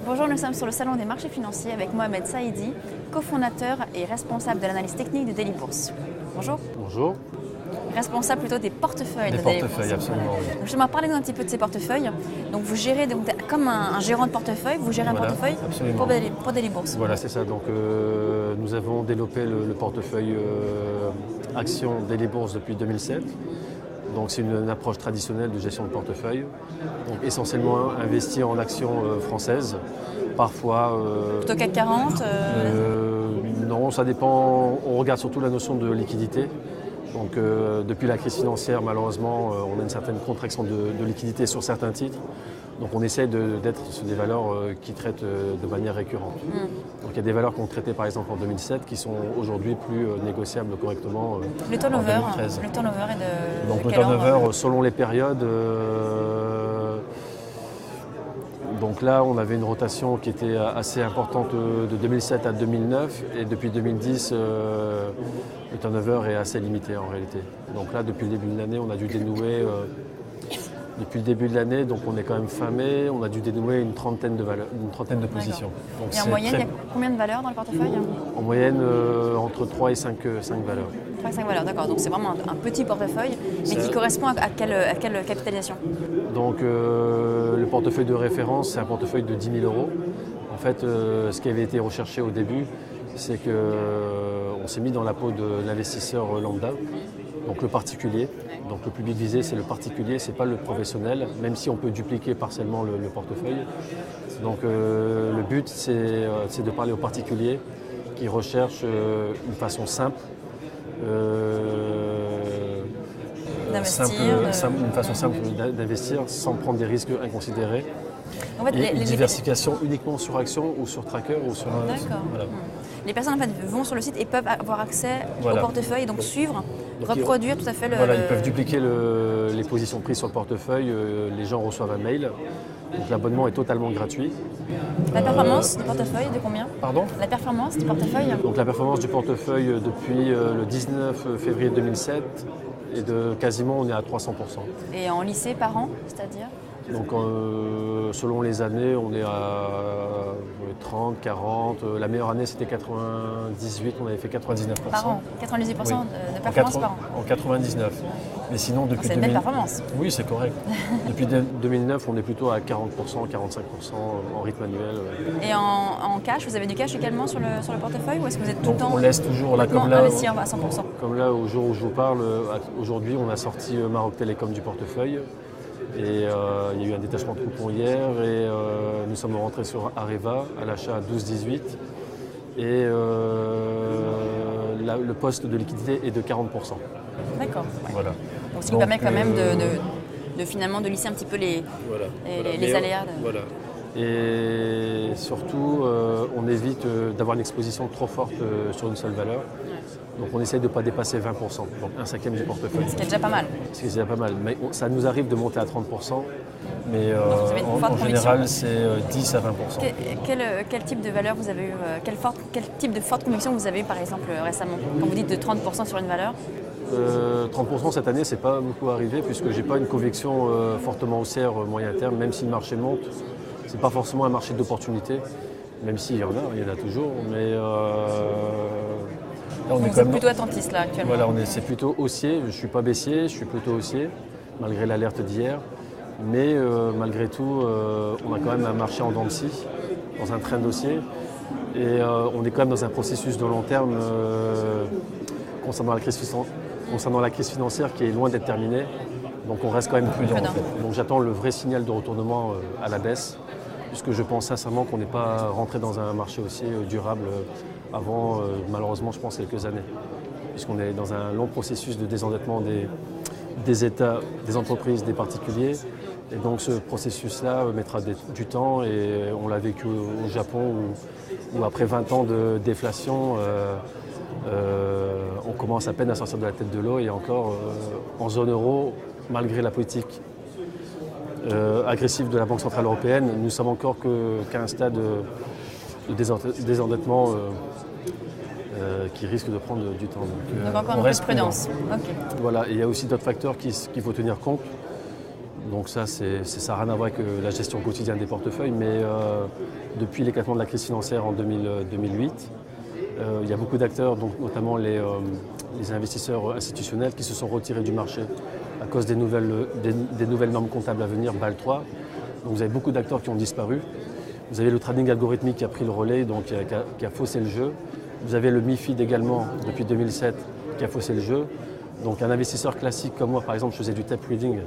Bonjour, nous sommes sur le salon des marchés financiers avec Mohamed Saïdi, cofondateur et responsable de l'analyse technique de Daily Bourse. Bonjour. Bonjour. Responsable plutôt des portefeuilles de Daily Bourse. Des portefeuilles, absolument. Oui. Donc, justement, parlez-nous un petit peu de ces portefeuilles. Donc vous gérez, comme un gérant de portefeuille, vous gérez un portefeuille pour Daily Bourse. Voilà, c'est ça. Donc nous avons développé le portefeuille action Daily Bourse depuis 2007. Donc c'est une approche traditionnelle de gestion de portefeuille. Donc essentiellement investir en actions françaises, parfois. Plutôt CAC 40 Non, ça dépend. On regarde surtout la notion de liquidité. Donc depuis la crise financière, malheureusement, on a une certaine contraction de liquidité sur certains titres. Donc on essaie d'être sur des valeurs qui traitent de manière récurrente. Donc il y a des valeurs qu'on traitait par exemple en 2007 qui sont aujourd'hui plus négociables correctement le turnover, en 2013. Le turnover est de Donc quel le turnover, ordre selon les périodes, donc là on avait une rotation qui était assez importante de 2007 à 2009 et depuis 2010 le turnover est assez limité en réalité. Donc là depuis le début de l'année on a dû dénouer depuis le début de l'année, donc on est quand même fin mai, on a dû dénouer une trentaine de positions. Donc et en moyenne, il y a combien de valeurs dans le portefeuille? En moyenne, entre 3 et 5 valeurs. 3 et 5 valeurs, d'accord. Donc c'est vraiment un petit portefeuille, mais qui correspond à quelle capitalisation? Donc le portefeuille de référence, c'est un portefeuille de 10 000 €. En fait, ce qui avait été recherché au début, c'est qu'on s'est mis dans la peau de l'investisseur lambda, donc le particulier. Donc le public visé, c'est le particulier, ce n'est pas le professionnel, même si on peut dupliquer partiellement le portefeuille. Donc le but, c'est de parler aux particuliers qui recherchent une façon simple, une façon simple d'investir sans prendre des risques inconsidérés. En fait, une diversification uniquement sur action ou sur tracker ou sur un. D'accord. Voilà. Les personnes en fait, vont sur le site et peuvent avoir accès au portefeuille et donc suivre, reproduire tout à fait le. Voilà, ils peuvent dupliquer les positions prises sur le portefeuille. Les gens reçoivent un mail. Donc l'abonnement est totalement gratuit. La performance du portefeuille de combien? Pardon? La performance du portefeuille? Donc la performance du portefeuille depuis le 19 février 2007 est de quasiment on est à 300%. Et en lycée par an, c'est-à-dire? Donc selon les années, on est à 30, 40. La meilleure année, c'était 98, on avait fait 99%. Par an, 98% oui. de performance par an. En 99. Mais sinon, depuis c'est une belle performance. Oui, c'est correct. Depuis 2009, on est plutôt à 40%, 45% en rythme annuel. Et en cash, vous avez du cash également sur le portefeuille ou est-ce que vous êtes tout le temps on laisse toujours là, comme là, investi à 100%? Comme là, au jour où je vous parle, aujourd'hui, on a sorti Maroc Télécom du portefeuille. Et il y a eu un détachement de coupons hier et nous sommes rentrés sur Areva à l'achat à 12,18 et le poste de liquidité est de 40%. D'accord. Ouais. Voilà. Donc ce qui permet quand même de finalement de lisser un petit peu les aléas. Voilà. Et surtout, on évite d'avoir une exposition trop forte sur une seule valeur. Donc on essaye de ne pas dépasser 20%, donc 1/5 du portefeuille. Ce qui est déjà pas mal. Ce qui est déjà pas mal. Mais ça nous arrive de monter à 30%, mais en conviction. général c'est 10 à 20%. Quel type de valeur vous avez eu, quel type de forte conviction vous avez eu par exemple récemment? Quand vous dites de 30% sur une valeur? 30% cette année, c'est pas beaucoup arrivé puisque j'ai pas une conviction fortement haussière moyen terme, même si le marché monte. C'est pas forcément un marché d'opportunité, même s'il y en a toujours, mais là, on est quand même plutôt attentiste là actuellement. Voilà, c'est plutôt haussier. Je ne suis pas baissier, je suis plutôt haussier, malgré l'alerte d'hier. Mais malgré tout, on a quand même un marché en dents de scie, dans un trend haussier. Et on est quand même dans un processus de long terme concernant la crise financière qui est loin d'être terminée. Donc on reste quand même prudent. En fait. Donc j'attends le vrai signal de retournement à la baisse, puisque je pense sincèrement qu'on n'est pas rentré dans un marché haussier durable avant, malheureusement, je pense, quelques années. Puisqu'on est dans un long processus de désendettement des États, des entreprises, des particuliers. Et donc ce processus-là mettra du temps et on l'a vécu au Japon où après 20 ans de déflation, on commence à peine à sortir de la tête de l'eau et encore en zone euro, malgré la politique agressive de la Banque Centrale Européenne, nous sommes encore qu'à un stade de désendettement qui risque de prendre du temps. Donc encore un peu de prudence. Okay. Voilà, et il y a aussi d'autres facteurs qu'il faut tenir compte. Donc ça n'a rien à voir avec la gestion quotidienne des portefeuilles, mais depuis l'éclatement de la crise financière en 2008, il y a beaucoup d'acteurs, donc notamment les investisseurs institutionnels, qui se sont retirés du marché à cause des nouvelles normes comptables à venir, BAL 3. Donc vous avez beaucoup d'acteurs qui ont disparu. Vous avez le trading algorithmique qui a pris le relais, donc qui a faussé le jeu. Vous avez le MiFID également, depuis 2007, qui a faussé le jeu. Donc un investisseur classique comme moi, par exemple, je faisais du tape reading,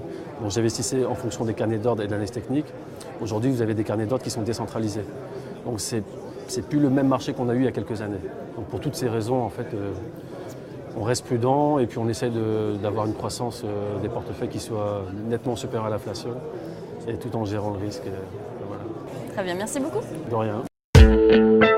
donc j'investissais en fonction des carnets d'ordre et de l'analyse technique. Aujourd'hui, vous avez des carnets d'ordre qui sont décentralisés. Donc c'est plus le même marché qu'on a eu il y a quelques années. Donc pour toutes ces raisons, en fait, on reste prudent et puis on essaie d'avoir une croissance des portefeuilles qui soit nettement supérieure à l'inflation et tout en gérant le risque. Voilà. Très bien, merci beaucoup. De rien.